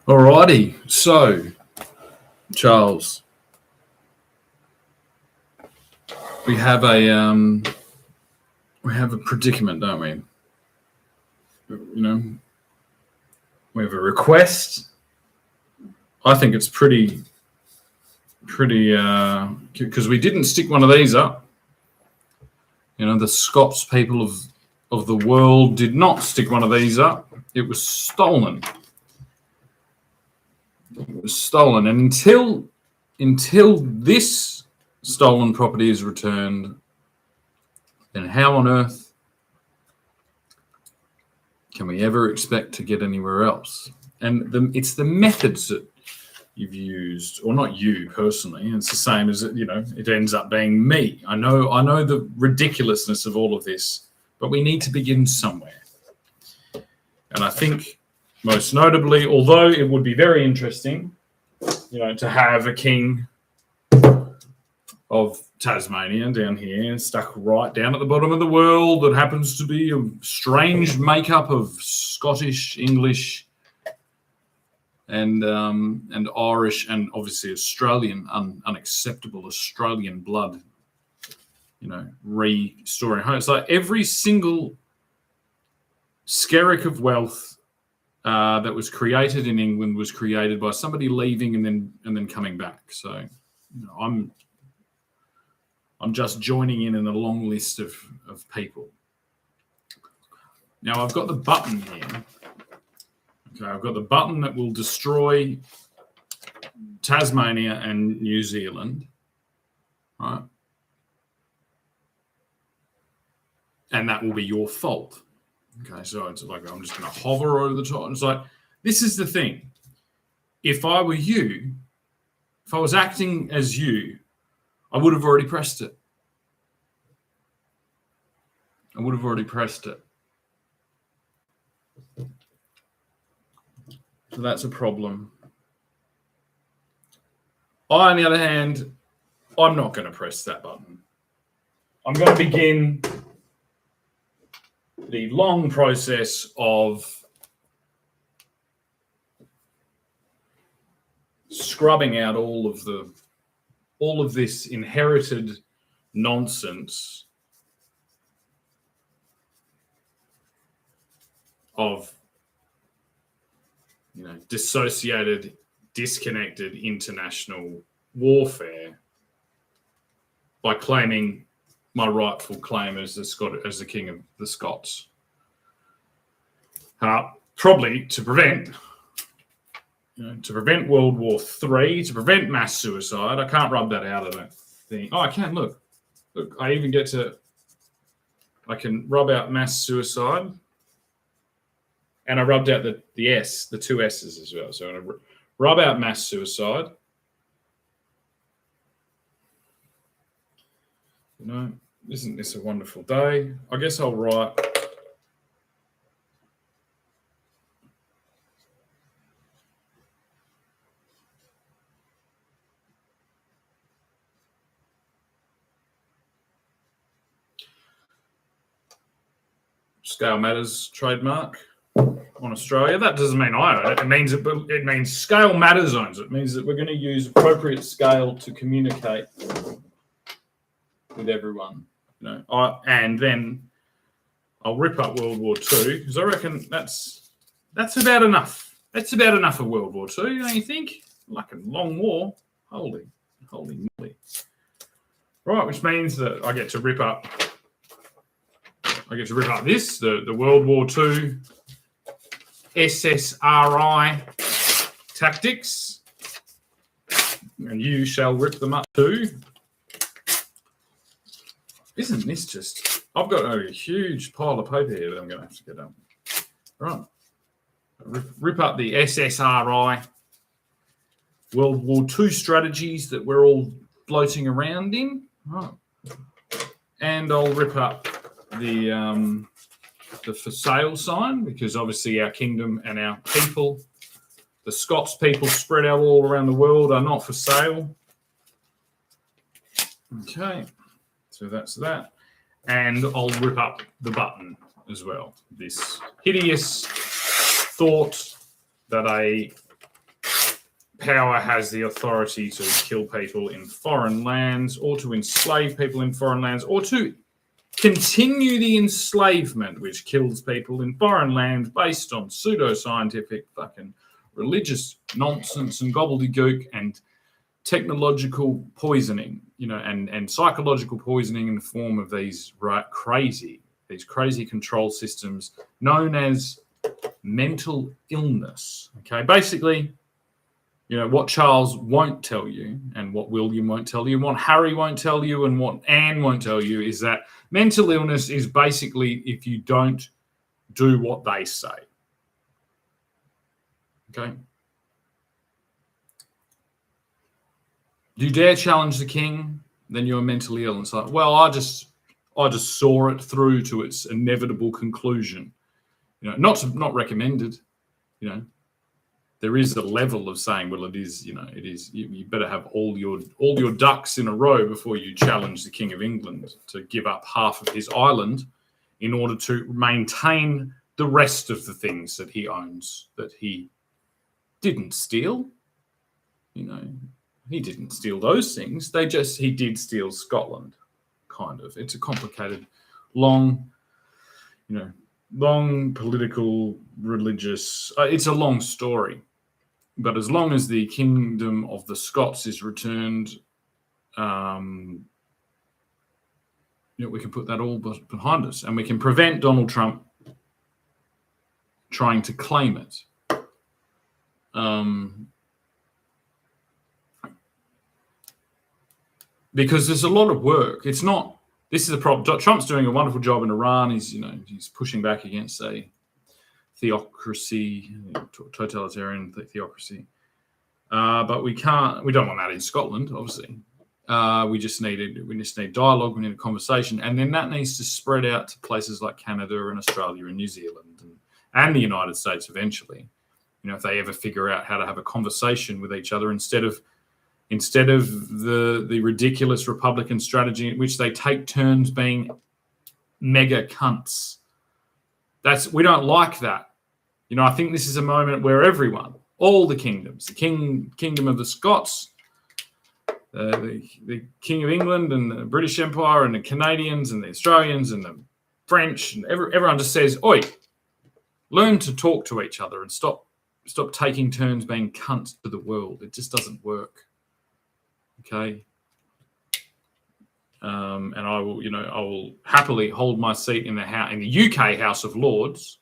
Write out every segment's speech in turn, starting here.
Alrighty, so Charles, we have a predicament, don't we? You know, we have a request. I think it's pretty, because we didn't stick one of these up. You know, the Scots people of the world did not stick one of these up. It was stolen. It was stolen, and until this stolen property is returned, then how on earth can we ever expect to get anywhere else? And it's the methods that you've used, or not you personally. It's the same as it ends up being me. I know the ridiculousness of all of this, but we need to begin somewhere. And I think most notably, although it would be very interesting, to have a king of Tasmania down here, stuck right down at the bottom of the world, that happens to be a strange makeup of Scottish, English, and Irish, and obviously Australian, unacceptable Australian blood, restoring home. It's like every single skerrick of wealth that was created in England was created by somebody leaving and then coming back. So I'm just joining in a long list of people. Now I've got the button here. Okay, I've got the button that will destroy Tasmania and New Zealand, right? And that will be your fault. Okay, so it's like I'm just going to hover over the top. It's like, this is the thing. If I were you, if I was acting as you, I would have already pressed it. So that's a problem. On the other hand, I'm not going to press that button. I'm going to begin the long process of scrubbing out all of this inherited nonsense of dissociated, disconnected international warfare by claiming my rightful claim as the king of the Scots. Probably to prevent World War III, to prevent mass suicide. I can't rub that out, I don't think. Oh, I can. Look, I can rub out mass suicide. And I rubbed out the two S's as well. So I'm going to rub out mass suicide. Isn't this a wonderful day? I guess I'll write Scale Matters trademark on Australia. That doesn't mean I own it. It means Scale Matters owns it. It means that we're going to use appropriate scale to communicate with everyone. And then I'll rip up World War II, because I reckon that's about enough. That's about enough of World War II, don't you think? Like a long war. Holy moly. Right, which means that I get to rip up this, the World War II SSRI tactics, and you shall rip them up too. Isn't this just... I've got a huge pile of paper here that I'm going to have to get up. Right. Rip up the SSRI World War II strategies that we're all floating around in. Right. And I'll rip up the for sale sign, because obviously our kingdom and our people, the Scots people spread out all around the world, are not for sale. Okay. So that's that. And I'll rip up the button as well. This hideous thought that a power has the authority to kill people in foreign lands, or to enslave people in foreign lands, or to continue the enslavement which kills people in foreign lands based on pseudo-scientific fucking religious nonsense and gobbledygook and technological poisoning, and psychological poisoning in the form of these crazy control systems known as mental illness. Okay, basically, what Charles won't tell you, and what William won't tell you, and what Harry won't tell you, and what Anne won't tell you is that mental illness is basically if you don't do what they say. Okay. You dare challenge the king, then you're mentally ill. And it's like, well, I just saw it through to its inevitable conclusion. Not recommended. There is a level of saying, well, it is. You better have all your ducks in a row before you challenge the King of England to give up half of his island in order to maintain the rest of the things that he owns that he didn't steal. He didn't steal those things. He did steal Scotland, kind of. It's a complicated, long political, religious. It's a long story, but as long as the kingdom of the Scots is returned, we can put that all behind us, and we can prevent Donald Trump trying to claim it. Because there's a lot of work. It's not. This is a problem. Trump's doing a wonderful job in Iran. He's pushing back against a theocracy, totalitarian theocracy. But we don't want that in Scotland, obviously. We just need dialogue. We need a conversation, and then that needs to spread out to places like Canada and Australia and New Zealand and the United States eventually. If they ever figure out how to have a conversation with each other instead of the ridiculous Republican strategy in which they take turns being mega cunts. We don't like that. I think this is a moment where everyone, all the kingdoms, the kingdom of the Scots, the King of England and the British Empire and the Canadians and the Australians and the French and everyone just says, oi, learn to talk to each other and stop taking turns being cunts to the world. It just doesn't work. Okay. And I will happily hold my seat in the UK House of Lords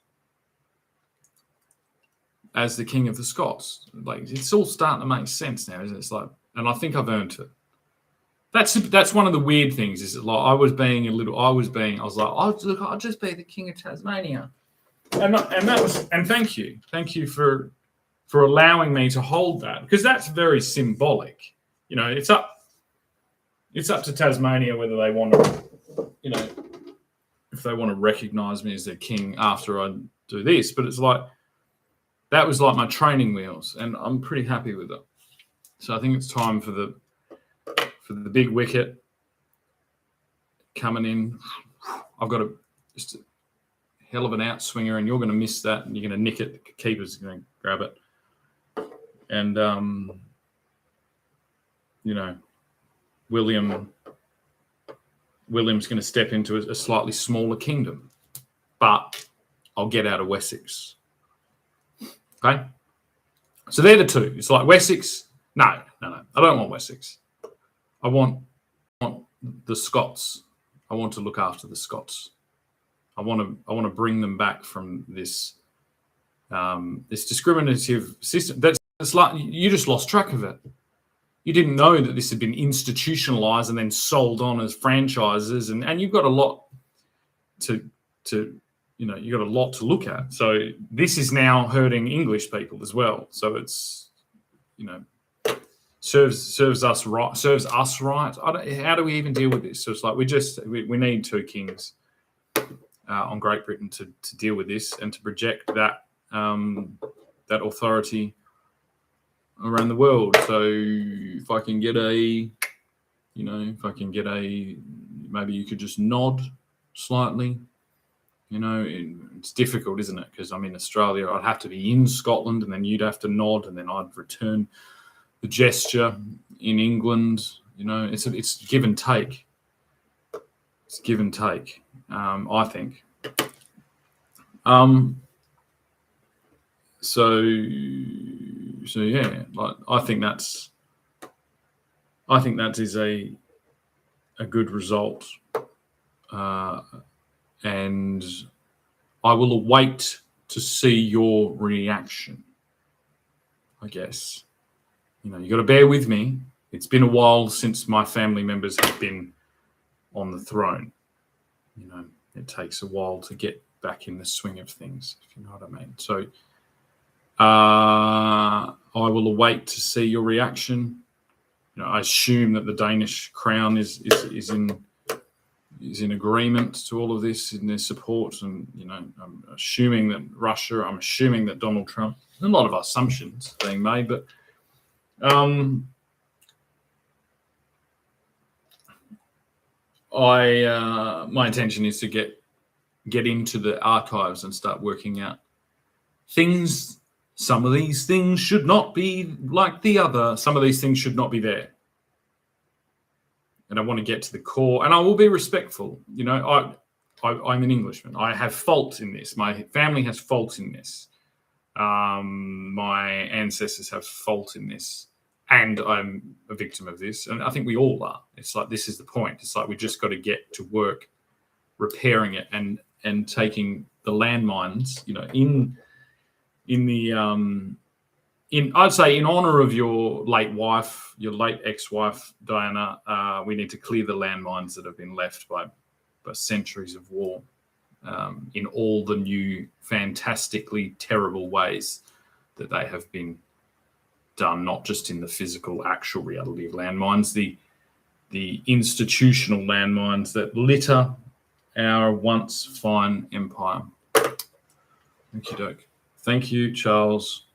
as the King of the Scots. Like, it's all starting to make sense now, isn't it? It's like, and I think I've earned it. That's one of the weird things. Is that, like, I was like, I'll just be the King of Tasmania, and thank you for allowing me to hold that, because that's very symbolic. It's up to Tasmania whether they want to, if they want to recognise me as their king after I do this. But it's like, that was like my training wheels, and I'm pretty happy with it. So I think it's time for the big wicket coming in. I've got just a hell of an outswinger, and you're going to miss that, and you're going to nick it. The keeper's going to grab it, and William's going to step into a slightly smaller kingdom, but I'll get out of Wessex. Okay, so they're the two. It's like Wessex. No, I don't want Wessex. I want the Scots. I want to look after the Scots. I want to bring them back from this discriminative system. It's like you just lost track of it. You didn't know that this had been institutionalized and then sold on as franchises, and you've got a lot to you've got a lot to look at. So this is now hurting English people as well. So it's serves us right. How do we even deal with this? So it's like we need two kings on Great Britain to deal with this and to project that authority around the world. So if I can get maybe you could just nod slightly. It's difficult, isn't it? Because I'm in Australia. I'd have to be in Scotland, and then you'd have to nod, and then I'd return the gesture in England. You know, it's give and take. It's give and take. I think. So yeah, like I think that is a good result, and I will await to see your reaction. I guess, you know, you got to bear with me. It's been a while since my family members have been on the throne. You know, it takes a while to get back in the swing of things, if you know what I mean. So I will await to see your reaction. You know, I assume that the Danish crown is in agreement to all of this, in their support, and you know, I'm assuming that Russia. I'm assuming that Donald Trump. A lot of assumptions being made, but my intention is to get into the archives and start working out things. Some of these things should not be like the other. Some of these things should not be there. And I want to get to the core, and I will be respectful. You know, I'm an Englishman. I have fault in this. My family has fault in this. My ancestors have fault in this, and I'm a victim of this. And I think we all are. It's like, this is the point. It's like we just got to get to work repairing it and taking the landmines, you know, I'd say in honor of your late wife, your late ex-wife, Diana, we need to clear the landmines that have been left by centuries of war, in all the new, fantastically terrible ways that they have been done, not just in the physical, actual reality of landmines, the institutional landmines that litter our once fine empire. Okie doke. Thank you, Charles.